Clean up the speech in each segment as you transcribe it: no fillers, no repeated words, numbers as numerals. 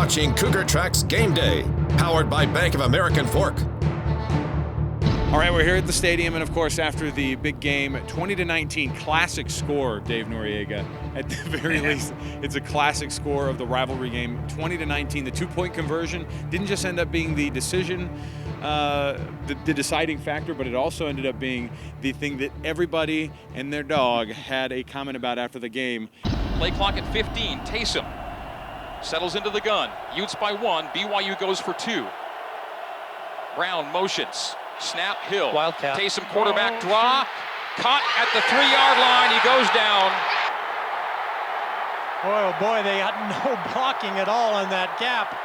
watching Cougar Tracks Game Day, powered by Bank of American Fork. All right, we're here at the stadium, and of course, after the big game, 20-19, classic score, Dave Noriega. At the very least, it's a classic score of the rivalry game, 20-19. The two-point conversion didn't just end up being the decision, the deciding factor, but it also ended up being the thing that everybody and their dog had a comment about after the game. Play clock at 15. Taysom settles into the gun. Utes by 1. BYU goes for 2. Brown motions. Snap, Hill. Wildcat. Taysom quarterback draw. Caught at the 3-yard line. He goes down. Boy, oh boy, they had no blocking at all in that gap.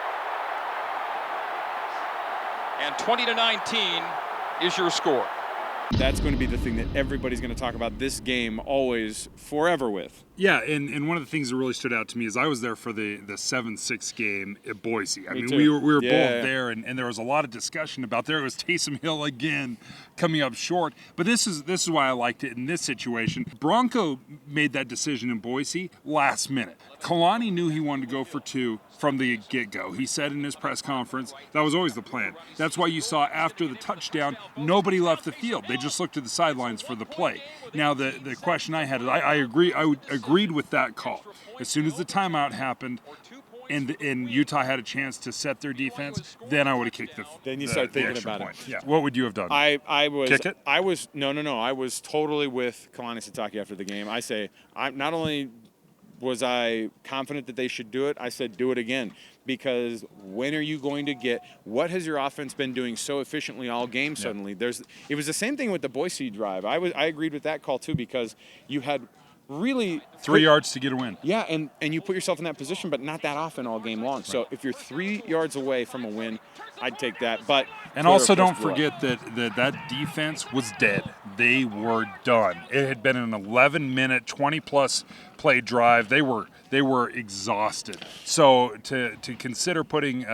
And 20-19 is your score. That's going to be the thing that everybody's going to talk about this game always, forever with. Yeah, and one of the things that really stood out to me is I was there for the 7-6 game at Boise. I mean, too. we were both Yeah. there, and there was a lot of discussion about there. It was Taysom Hill again coming up short. But this is why I liked it in this situation. Bronco made that decision in Boise last minute. Kalani knew he wanted to go for 2 from the get-go. He said in his press conference that was always the plan. That's why you saw after the touchdown, nobody left the field. They just looked to the sidelines for the play. Now, the question I had is I agreed with that call. As soon as the timeout happened and Utah had a chance to set their defense, then I would have kicked Then you start thinking about point. it. Yeah. What would you have done? I was Kick it? I was no. I was totally with Kalani Sitake after the game. I say I'm not only was I confident that they should do it, I said do it again, because when are you going to get what has your offense been doing so efficiently all game suddenly? It was the same thing with the Boise drive. I agreed with that call too, because you had really 3 yards to get a win. Yeah, and you put yourself in that position, but not that often all game long. So if you're 3 yards away from a win, I'd take that. But and also don't forget that defense was dead. They were done. It had been an 11-minute, 20-plus play drive. They were exhausted. So to consider putting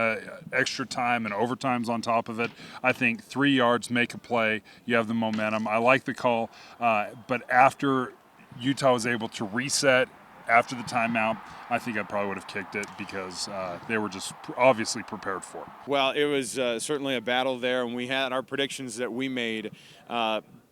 extra time and overtimes on top of it, I think 3 yards, make a play. You have the momentum. I like the call, but after Utah was able to reset after the timeout, I think I probably would have kicked it, because they were just obviously prepared for it. Well, it was certainly a battle there, and we had our predictions that we made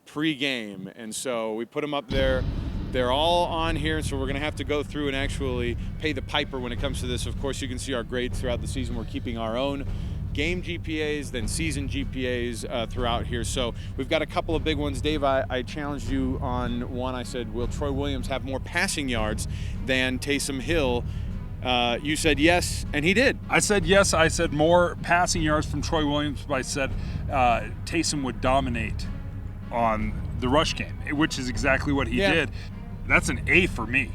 pre-game, and so we put them up there. They're all on here, so we're going to have to go through and actually pay the piper when it comes to this. Of course, you can see our grades throughout the season. We're keeping our own game GPAs, then season GPAs throughout here. So we've got a couple of big ones. Dave, I challenged you on one. I said, will Troy Williams have more passing yards than Taysom Hill? You said yes, and he did. I said yes. I said more passing yards from Troy Williams, but I said Taysom would dominate on the rush game, which is exactly what he did. That's an A for me.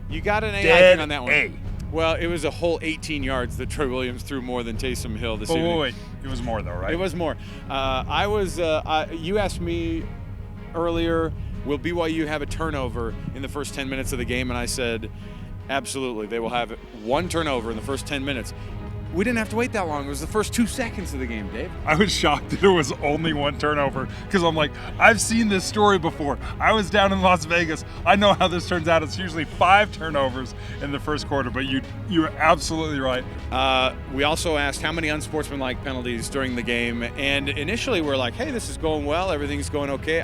You got an A, Dead I think, on that one. A. Well, it was a whole 18 yards that Troy Williams threw more than Taysom Hill this evening. Wait. It was more, though, right? It was more. You asked me earlier, will BYU have a turnover in the first 10 minutes of the game? And I said, absolutely. They will have one turnover in the first 10 minutes. We didn't have to wait that long. It was the first 2 seconds of the game, Dave. I was shocked that it was only one turnover, because I'm like, I've seen this story before. I was down in Las Vegas. I know how this turns out. It's usually 5 turnovers in the first quarter, but you're absolutely right. We also asked how many unsportsmanlike penalties during the game, and initially we're like, hey, this is going well. Everything's going okay.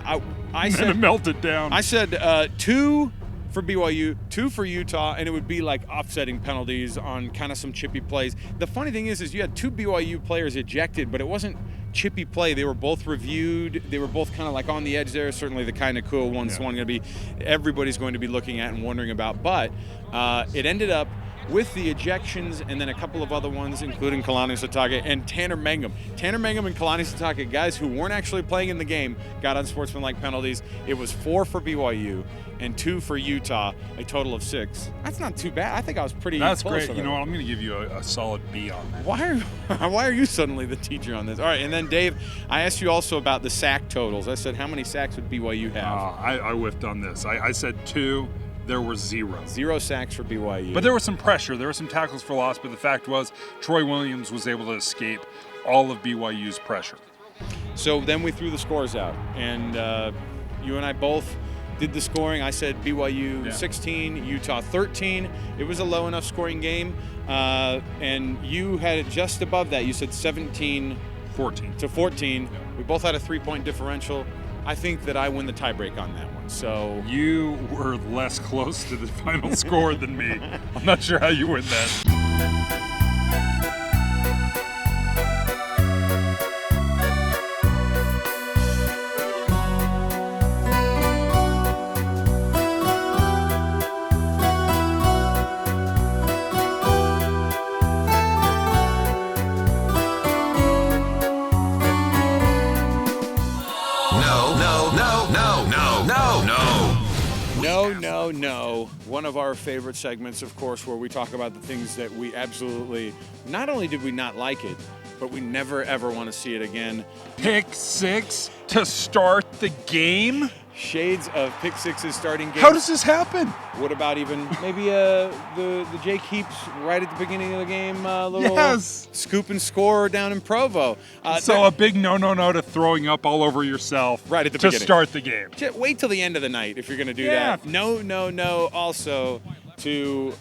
I said, and it melted down. I said 2 for BYU, 2 for Utah, and it would be like offsetting penalties on kind of some chippy plays. The funny thing is you had 2 BYU players ejected, but it wasn't chippy play. They were both reviewed. They were both kind of like on the edge there. Certainly the kind of cool ones, everybody's going to be looking at and wondering about. But it ended up with the ejections and then a couple of other ones, including Kalani Sitake and Tanner Mangum. Tanner Mangum and Kalani Sitake, guys who weren't actually playing in the game, got unsportsmanlike penalties. It was 4 for BYU and 2 for Utah, a total of 6. That's not too bad. I think I was pretty That's close. great. You know what? I'm going to give you a solid B on that. Why are you suddenly the teacher on this? All right, and then Dave, I asked you also about the sack totals. I said, how many sacks would BYU have? I whiffed on this. I said 2. There were 0. 0 sacks for BYU. But there was some pressure. There were some tackles for loss, but the fact was Troy Williams was able to escape all of BYU's pressure. So then we threw the scores out, and you and I both did the scoring. I said BYU 16, Utah 13. It was a low enough scoring game. And you had it just above that. You said 17 to 14. We both had a 3-point differential. I think that I win the tiebreak on that one. So you were less close to the final score than me. I'm not sure how you win that. No. One of our favorite segments, of course, where we talk about the things that we absolutely, not only did we not like it, but we never ever want to see it again. Pick six to start the game? Shades of pick sixes starting games. How does this happen? What about even maybe the Jake Heaps right at the beginning of the game, little scoop and score down in Provo. So a big no to throwing up all over yourself right at the beginning to start the game. Wait till the end of the night if you're going to do that. No. Also to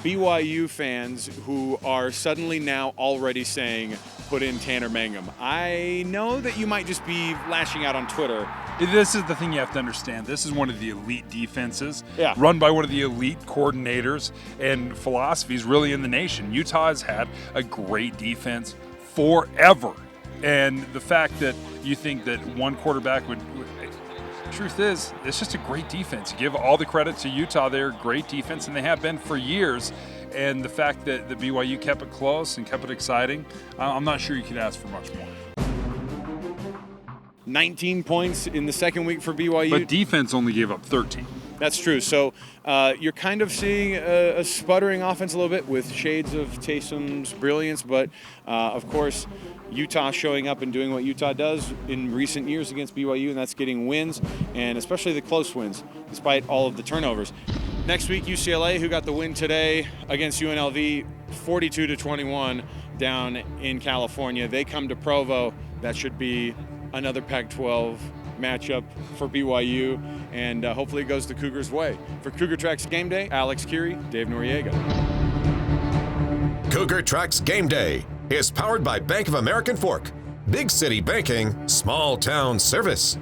BYU fans who are suddenly now already saying, put in Tanner Mangum. I know that you might just be lashing out on Twitter. This is the thing you have to understand. This is one of the elite defenses Yeah. run by one of the elite coordinators and philosophies really in the nation. Utah has had a great defense forever. And the fact that you think that one quarterback would truth is, it's just a great defense. You give all the credit to Utah. They're a great defense, and they have been for years. And the fact that the BYU kept it close and kept it exciting, I'm not sure you could ask for much more. 19 points in the second week for BYU. But defense only gave up 13. That's true. So you're kind of seeing a sputtering offense a little bit with shades of Taysom's brilliance. But, of course, Utah showing up and doing what Utah does in recent years against BYU, and that's getting wins, and especially the close wins, despite all of the turnovers. Next week, UCLA, who got the win today against UNLV, 42-21 down in California. They come to Provo. That should be another Pac-12 matchup for BYU, and hopefully it goes the Cougars' way. For Cougar Tracks Game Day, Alex Kirry, Dave Noriega. Cougar Tracks Game Day is powered by Bank of American Fork. Big city banking, small town service.